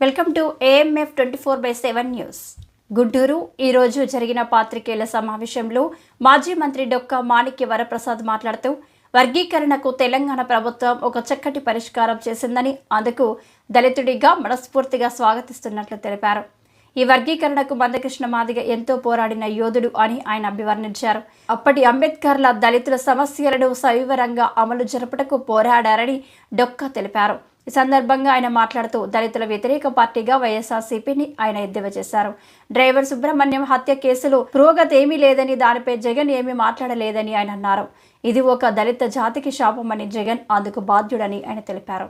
Welcome to AMF 24/7 news. Guntur ఈ రోజు జరిగిన పాత్రికేయుల సమావేశంలో మాజీ మంత్రి డొక్కా మాణిక్య వరప్రసాద్ మాట్లాడుతూ వర్గీకరణకు తెలంగాణ ప్రభుత్వం ఒక చక్కటి పరిష్కారం చేసిందని, అందుకు దళితుడిగా మనస్ఫూర్తిగా స్వాగతిస్తున్నట్లు తెలిపారు. ఈ వర్గీకరణకు మందకృష్ణ మాదిగ ఎంతో పోరాడిన యోధుడు అని ఆయన అభివర్ణించారు. అప్పటి అంబేద్కర్ల దళితుల సమస్యలను సవివరంగా అమలు జరుపుటకు పోరాడారని డొక్కా తెలిపారు. ఈ సందర్భంగా ఆయన మాట్లాడుతూ దళితుల వ్యతిరేక పార్టీగా వైఎస్ఆర్సీపీని ఆయన ఎద్దేవా చేశారు. డ్రైవర్ సుబ్రహ్మణ్యం హత్య కేసులో పురోగతి ఏమీ లేదని, దానిపై జగన్ ఏమీ మాట్లాడలేదని ఆయన అన్నారు. ఇది ఒక దళిత జాతికి శాపమని, జగన్ అందుకు బాధ్యుడని ఆయన తెలిపారు.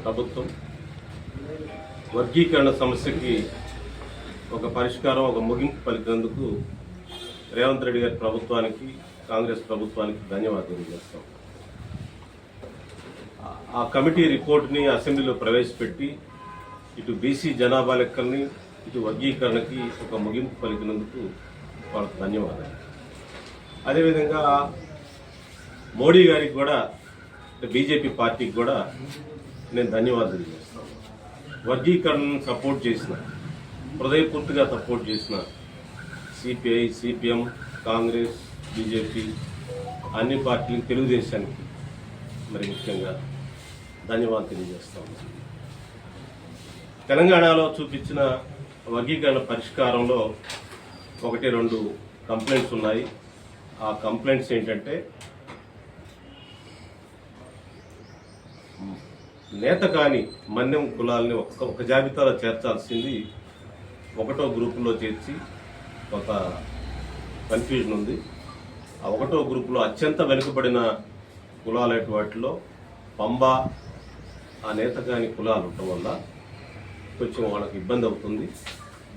ప్రభుత్వం వర్గీకరణ సమస్యకి ఒక పరిష్కారం, ఒక ముగింపు పలికినందుకు రేవంత్ రెడ్డి గారి ప్రభుత్వానికి, కాంగ్రెస్ ప్రభుత్వానికి ధన్యవాదాలు చేస్తాం. ఆ కమిటీ రిపోర్ట్ని అసెంబ్లీలో ప్రవేశపెట్టి ఇటు బీసీ జనాభా లెక్కల్ని, ఇటు వర్గీకరణకి ఒక ముగింపు పలికినందుకు వాళ్ళకు ధన్యవాదాలు. అదేవిధంగా మోడీ గారికి కూడా, బీజేపీ పార్టీకి కూడా నేను ధన్యవాదాలు చేస్తాను. వర్గీకరణను సపోర్ట్ చేసిన, హృదయపూర్తిగా సపోర్ట్ చేసిన సిపిఐ, సిపిఎం, కాంగ్రెస్, బీజేపీ అన్ని పార్టీలు, తెలుగుదేశానికి మరి ముఖ్యంగా ధన్యవాదాలు తెలియజేస్తాము. తెలంగాణలో చూపించిన వర్గీకరణ పరిష్కారంలో 1-2 కంప్లైంట్స్ ఉన్నాయి. ఆ కంప్లైంట్స్ ఏంటంటే, నేత కాని మన్యం కులాలని ఒక జాబితాలో చేర్చాల్సింది 1వ గ్రూపులో చేర్చి కొంత కన్ఫ్యూజన్ ఉంది. ఆ 1వ గ్రూపులో అత్యంత వెనుకబడిన కులాలైన వాటిలో పంబా, ఆ నేత కాని కులాలు ఉండటం వల్ల కొంచెం వాళ్ళకి ఇబ్బంది అవుతుంది.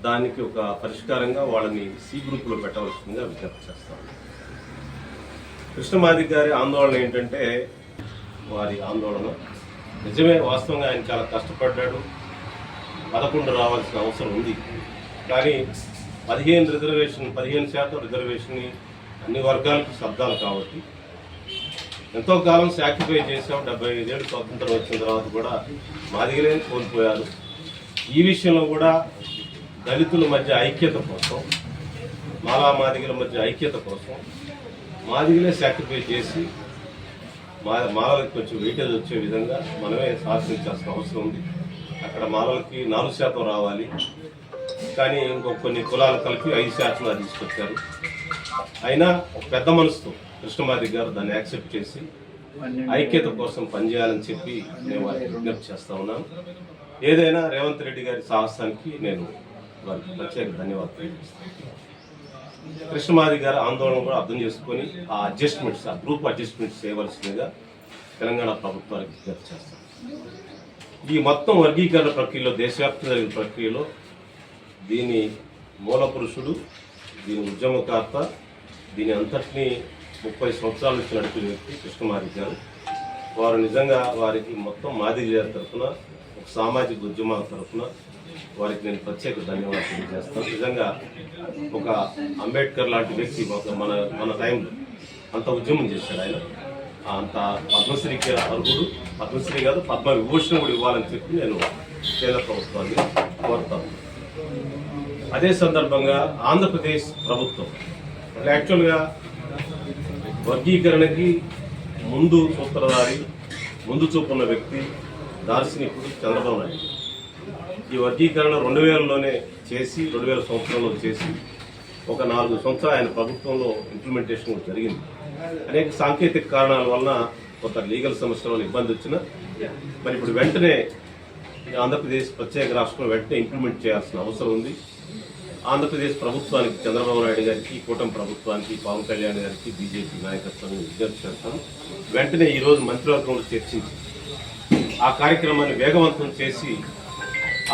దానికి ఒక పరిష్కారంగా వాళ్ళని సి గ్రూపులో పెట్టవలసిందిగా విజ్ఞప్తి చేస్తాను. కృష్ణమాదిగ గారి ఆందోళన ఏంటంటే, వారి ఆందోళన నిజమే, వాస్తవంగా ఆయన చాలా కష్టపడ్డాడు. 11 రావాల్సిన అవసరం ఉంది. కానీ 15% రిజర్వేషన్ని అన్ని వర్గాలకు శబ్దాలు కాబట్టి ఎంతో కాలం సాక్రిఫై చేసాం. 75 ఏళ్ళు స్వాతంత్రం వచ్చిన తర్వాత కూడా మాదిగలే కోల్పోయారు. ఈ విషయంలో కూడా దళితుల మధ్య ఐక్యత కోసం, మాదిగల మధ్య ఐక్యత కోసం మాదిగలే సాక్రిఫై చేసి మాలలకు కొంచెం వెయిటేజ్ వచ్చే విధంగా మనమే సాధించాల్సిన అవసరం ఉంది. అక్కడ మాలలకి 4% రావాలి, కానీ కొన్ని కులాలు కలిపి 5% తీసుకొచ్చారు. అయినా ఒక పెద్ద మనసుతో కృష్ణమాదిగ గారు దాన్ని యాక్సెప్ట్ చేసి ఐక్యత కోసం పనిచేయాలని చెప్పి నేను వారికి విజ్ఞప్తి చేస్తా ఉన్నాను. ఏదైనా రేవంత్ రెడ్డి గారి సాహసానికి నేను వారికి ప్రత్యేక ధన్యవాదాలు తెలియజేస్తాను. కృష్ణమాదిగ గారి ఆందోళన కూడా అర్థం చేసుకొని ఆ గ్రూప్ అడ్జస్ట్మెంట్స్ చేయవలసిందిగా తెలంగాణ ప్రభుత్వానికి విజ్ఞప్తి చేస్తాను. ఈ మొత్తం వర్గీకరణ ప్రక్రియలో, దేశవ్యాప్తంగా జరిగిన ప్రక్రియలో దీని మూల పురుషుడు, దీని ఉద్యమకర్త, దీని అంతటినీ 30 సంవత్సరాల నుంచి నడిపిన వ్యక్తి కృష్ణమాదిగ గారు. వారు నిజంగా వారికి మొత్తం మాదిగ గారి తరఫున, ఒక సామాజిక ఉద్యమాల తరఫున వారికి నేను ప్రత్యేక ధన్యవాదాలు తెలియజేస్తాను. నిజంగా ఒక అంబేద్కర్ లాంటి వ్యక్తి మన టైంలో అంత ఉద్యమం చేశాడు. ఆయన అంత పద్మశ్రీకి అర్హుడు. పద్మశ్రీ కాదు, పద్మ విభూషణ కూడా ఇవ్వాలని చెప్పి నేను కేంద్ర ప్రభుత్వాన్ని కోరుతాను. అదే సందర్భంగా ఆంధ్రప్రదేశ్ ప్రభుత్వం యాక్చువల్గా వర్గీకరణకి ముందు సూత్రధారి, ముందు చూపున్న వ్యక్తి, దార్శనికుడు చంద్రబాబు నాయుడు. ఈ వర్గీకరణ 2000లోనే చేసి, 2000 సంవత్సరంలో చేసి ఒక 4 సంవత్సరాలు ఆయన ప్రభుత్వంలో ఇంప్లిమెంటేషన్ జరిగింది. అనేక సాంకేతిక కారణాల వలన కొంత లీగల్ సమస్యల వల్ల ఇబ్బంది వచ్చినా, మరి ఇప్పుడు వెంటనే ఆంధ్రప్రదేశ్ ప్రత్యేక రాష్ట్రంలో వెంటనే ఇంప్లిమెంట్ చేయాల్సిన అవసరం ఉంది. ఆంధ్రప్రదేశ్ ప్రభుత్వానికి, చంద్రబాబు నాయుడు గారికి, కూటమి ప్రభుత్వానికి, పవన్ కళ్యాణ్ గారికి, బీజేపీ నాయకత్వాన్ని విజ్ఞప్తి చేస్తాను. వెంటనే ఈరోజు మంత్రివర్గంలో చర్చించి ఆ కార్యక్రమాన్ని వేగవంతం చేసి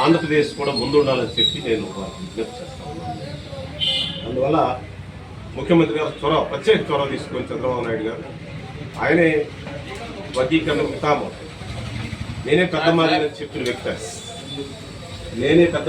ఆంధ్రప్రదేశ్ కూడా ముందుండాలని చెప్పి నేను విజ్ఞప్తి చేస్తాను. అందువల్ల ముఖ్యమంత్రి గారు ప్రత్యేక చొరవ తీసుకొని చంద్రబాబు నాయుడు గారు, ఆయనే వర్గీకరణ వితామం, నేనే పెద్ద మాదిగని చెప్పిన వ్యక్తి, నేనే పెద్ద